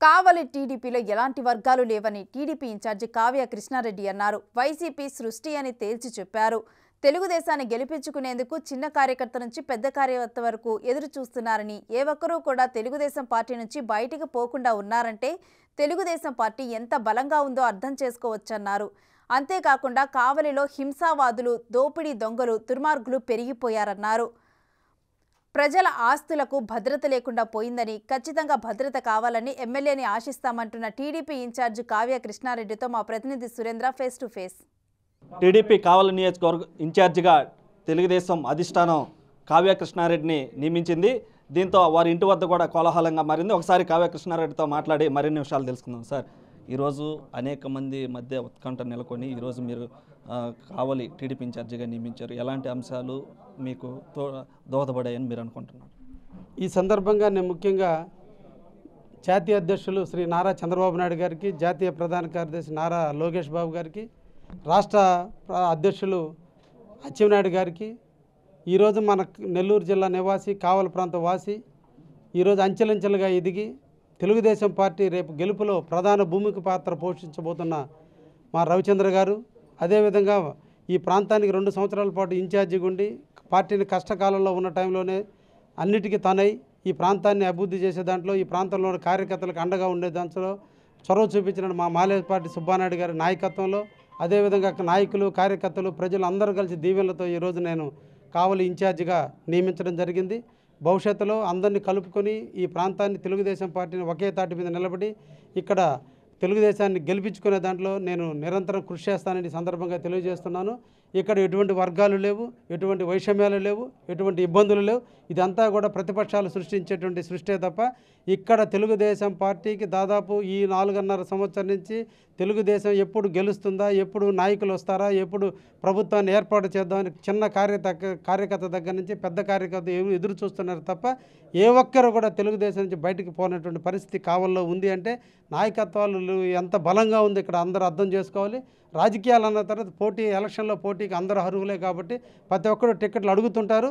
కావలి టీడీపీలో ఎలాంటి వర్గాలు లేవని టీడీపీ ఇన్ఛార్జి కావ్య కృష్ణారెడ్డి అన్నారు. వైసీపీ సృష్టి అని తేల్చి చెప్పారు. తెలుగుదేశాన్ని గెలిపించుకునేందుకు చిన్న కార్యకర్త నుంచి పెద్ద కార్యకర్త వరకు ఎదురు చూస్తున్నారని, ఏ ఒక్కరూ కూడా తెలుగుదేశం పార్టీ నుంచి బయటికి పోకుండా ఉన్నారంటే తెలుగుదేశం పార్టీ ఎంత బలంగా ఉందో అర్థం చేసుకోవచ్చన్నారు. అంతేకాకుండా కావలిలో హింసావాదులు, దోపిడీ దొంగలు, దుర్మార్గులు పెరిగిపోయారన్నారు. ప్రజల ఆస్తులకు భద్రత లేకుండా పోయిందని, ఖచ్చితంగా భద్రత కావాలని ఎమ్మెల్యేని ఆశిస్తామంటున్న టీడీపీ ఇన్ఛార్జ్ కావ్య కృష్ణారెడ్డితో మా ప్రతినిధి Surendra face to face. TDP Kavali నియోజకవర్గ ఇన్ఛార్జిగా తెలుగుదేశం అధిష్టానం కావ్య కృష్ణారెడ్డిని నియమించింది. దీంతో వారి ఇంటి వద్ద కూడా కోలాహలంగా మారింది. ఒకసారి కావ్య కృష్ణారెడ్డితో మాట్లాడి మరిన్ని విషయాలు తెలుసుకుందాం. సార్, ఈరోజు అనేక మంది మధ్య ఉత్కంఠ నెలకొని ఈరోజు మీరు కావలి టీడీపీ ఇన్ఛార్జిగా నియమించారు. ఎలాంటి అంశాలు మీకు దోహదపడాయని మీరు అనుకుంటున్నారు? ఈ సందర్భంగా నేను ముఖ్యంగా జాతీయ అధ్యక్షులు శ్రీ నారా చంద్రబాబు నాయుడు గారికి, జాతీయ ప్రధాన కార్యదర్శి నారా లోకేష్ బాబు గారికి, రాష్ట్ర అధ్యక్షులు అచ్చెన్నాయుడు గారికి, ఈరోజు మన నెల్లూరు జిల్లా నివాసి, కావలి ప్రాంత వాసి, ఈరోజు అంచెలంచెలుగా ఎదిగి తెలుగుదేశం పార్టీ రేపు గెలుపులో ప్రధాన భూమిక పాత్ర పోషించబోతున్న మా రవిచంద్ర గారు, అదేవిధంగా ఈ ప్రాంతానికి 2 సంవత్సరాల పాటు ఇన్ఛార్జిగా ఉండి పార్టీని కష్టకాలంలో ఉన్న టైంలోనే అన్నిటికీ తనై ఈ ప్రాంతాన్ని అభివృద్ధి చేసే దాంట్లో, ఈ ప్రాంతంలోని కార్యకర్తలకు అండగా ఉండే దాంట్లో చొరవ చూపించిన మా మాలేపాటి సుబ్బానాయుడు గారి నాయకత్వంలో, అదేవిధంగా నాయకులు, కార్యకర్తలు, ప్రజలు అందరూ కలిసి దీవెనలతో ఈరోజు నేను కావలి ఇన్ఛార్జిగా నియమించడం జరిగింది. భవిష్యత్తులో అందరినీ కలుపుకొని ఈ ప్రాంతాన్ని, తెలుగుదేశం పార్టీని ఒకే తాటి మీద నిలబడి ఇక్కడ తెలుగుదేశాన్ని గెలిపించుకునే దాంట్లో నేను నిరంతరం కృషి చేస్తానని సందర్భంగా తెలియజేస్తున్నాను. ఇక్కడ ఎటువంటి వర్గాలు లేవు, ఎటువంటి వైషమ్యాలు లేవు, ఎటువంటి ఇబ్బందులు లేవు. ఇదంతా కూడా ప్రతిపక్షాలు సృష్టించేటువంటి సృష్టే తప్ప ఇక్కడ తెలుగుదేశం పార్టీకి దాదాపు ఈ 4.5 సంవత్సరం నుంచి తెలుగుదేశం ఎప్పుడు గెలుస్తుందా, ఎప్పుడు నాయకులు వస్తారా, ఎప్పుడు ప్రభుత్వాన్ని ఏర్పాటు చేద్దామని చిన్న కార్యకర్త దగ్గర నుంచి పెద్ద కార్యకర్త ఎదురు చూస్తున్నారు తప్ప ఏ ఒక్కరు కూడా తెలుగుదేశం నుంచి బయటికి పోయినటువంటి పరిస్థితి కావల్లో ఉంది. అంటే నాయకత్వాలు ఎంత బలంగా ఉంది ఇక్కడ అందరూ అర్థం చేసుకోవాలి. రాజకీయాలు అన్న తర్వాత పోటీ, ఎలక్షన్లో పోటీకి అందరూ అర్హులే కాబట్టి ప్రతి ఒక్కరు టికెట్లు అడుగుతుంటారు.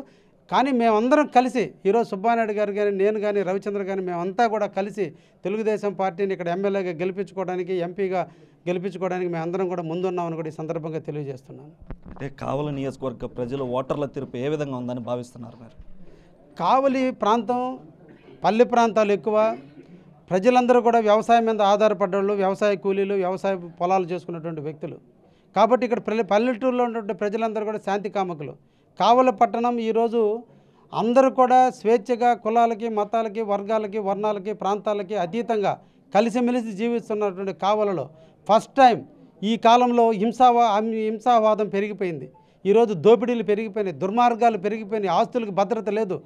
కానీ మేమందరం కలిసి ఈరోజు సుబ్బానాయుడు గారు కానీ, నేను కానీ, రవిచంద్ర కానీ మేమంతా కూడా కలిసి తెలుగుదేశం పార్టీని ఇక్కడ ఎమ్మెల్యేగా గెలిపించుకోవడానికి, ఎంపీగా గెలిపించుకోవడానికి మేమందరం కూడా ముందున్నామని కూడా ఈ సందర్భంగా తెలియజేస్తున్నాను. అంటే కావలి నియోజకవర్గ ప్రజలు ఓటర్ల తీర్పు ఏ విధంగా ఉందని భావిస్తున్నారు మీరు? కావలి ప్రాంతం పల్లె ప్రాంతాలు ఎక్కువ, ప్రజలందరూ కూడా వ్యవసాయం మీద ఆధారపడ్డవాళ్ళు, వ్యవసాయ కూలీలు, వ్యవసాయ పొలాలు చేసుకున్నటువంటి వ్యక్తులు కాబట్టి ఇక్కడ పల్లెటూరులో ఉన్నటువంటి ప్రజలందరూ కూడా శాంతి కామకులు. కావలి పట్టణం ఈరోజు అందరూ కూడా స్వేచ్ఛగా కులాలకి, మతాలకి, వర్గాలకి, వర్ణాలకి, ప్రాంతాలకి అతీతంగా కలిసిమెలిసి జీవిస్తున్నటువంటి కావలిలో ఫస్ట్ టైం ఈ కాలంలో హింసావాదం పెరిగిపోయింది. ఈరోజు దోపిడీలు పెరిగిపోయినాయి, దుర్మార్గాలు పెరిగిపోయినాయి, ఆస్తులకు భద్రత లేదు,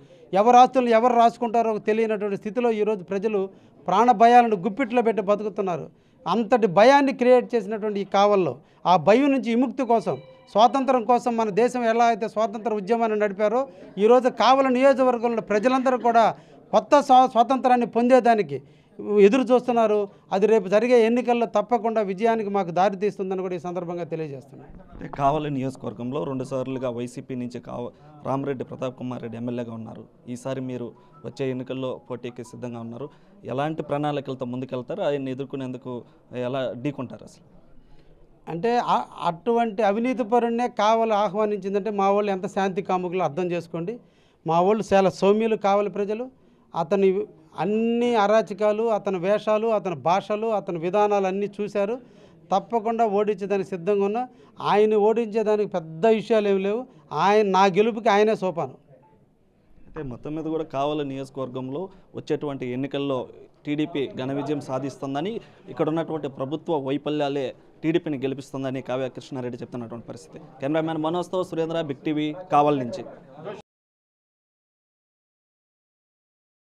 ఎవరు ఆస్తులను ఎవరు రాసుకుంటారో తెలియనటువంటి స్థితిలో ఈరోజు ప్రజలు ప్రాణ భయాలను గుప్పిట్లో పెట్టి బతుకుతున్నారు. అంతటి భయాన్ని క్రియేట్ చేసినటువంటి ఈ కావల్లో ఆ భయం నుంచి విముక్తి కోసం, స్వాతంత్రం కోసం మన దేశం ఎలా అయితే స్వాతంత్ర ఉద్యమాన్ని నడిపారో ఈరోజు కావలి నియోజకవర్గంలో ప్రజలందరూ కూడా కొత్త స్వాతంత్రాన్ని పొందేదానికి ఎదురు చూస్తున్నారు. అది రేపు జరిగే ఎన్నికల్లో తప్పకుండా విజయానికి మాకు దారి తీస్తుందని కూడా ఈ సందర్భంగా తెలియజేస్తున్నాను. కావలి నియోజకవర్గంలో 2 సార్లుగా వైసీపీ నుంచి రామిరెడ్డి ప్రతాప్ కుమార్ రెడ్డి ఎమ్మెల్యేగా ఉన్నారు. ఈసారి మీరు వచ్చే ఎన్నికల్లో పోటీకి సిద్ధంగా ఉన్నారు. ఎలాంటి ప్రణాళికలతో ముందుకెళ్తారు? ఆయన్ని ఎదుర్కొనేందుకు ఎలా ఢీకొంటారు? అసలు అంటే అటువంటి అవినీతి పరుణ్ణే కావలి ఆహ్వానించిందంటే మా వాళ్ళు ఎంత శాంతి కాముకులు అర్థం చేసుకోండి. మా వాళ్ళు చాలా సౌమ్యులు కావలి ప్రజలు. అతని అన్ని అరాచకాలు, అతని వేషాలు, అతని భాషలు, అతని విధానాలు అన్నీ చూశారు. తప్పకుండా ఓడించేదానికి సిద్ధంగా ఉన్నా. ఆయన ఓడించేదానికి పెద్ద విషయాలు ఏమి లేవు. నా గెలుపుకి ఆయనే సోపాను. అంటే మొత్తం మీద కూడా కావలి నియోజకవర్గంలో వచ్చేటువంటి ఎన్నికల్లో టీడీపీ ఘన విజయం సాధిస్తుందని, ఇక్కడ ఉన్నటువంటి ప్రభుత్వ వైఫల్యాలే టీడీపీని గెలిపిస్తుందని కావ్య కృష్ణారెడ్డి చెప్తున్నటువంటి పరిస్థితి. కెమెరామ్యాన్ మనోజ్తో సురేంద్ర, బిగ్ టీవీ, కావలి నుంచి.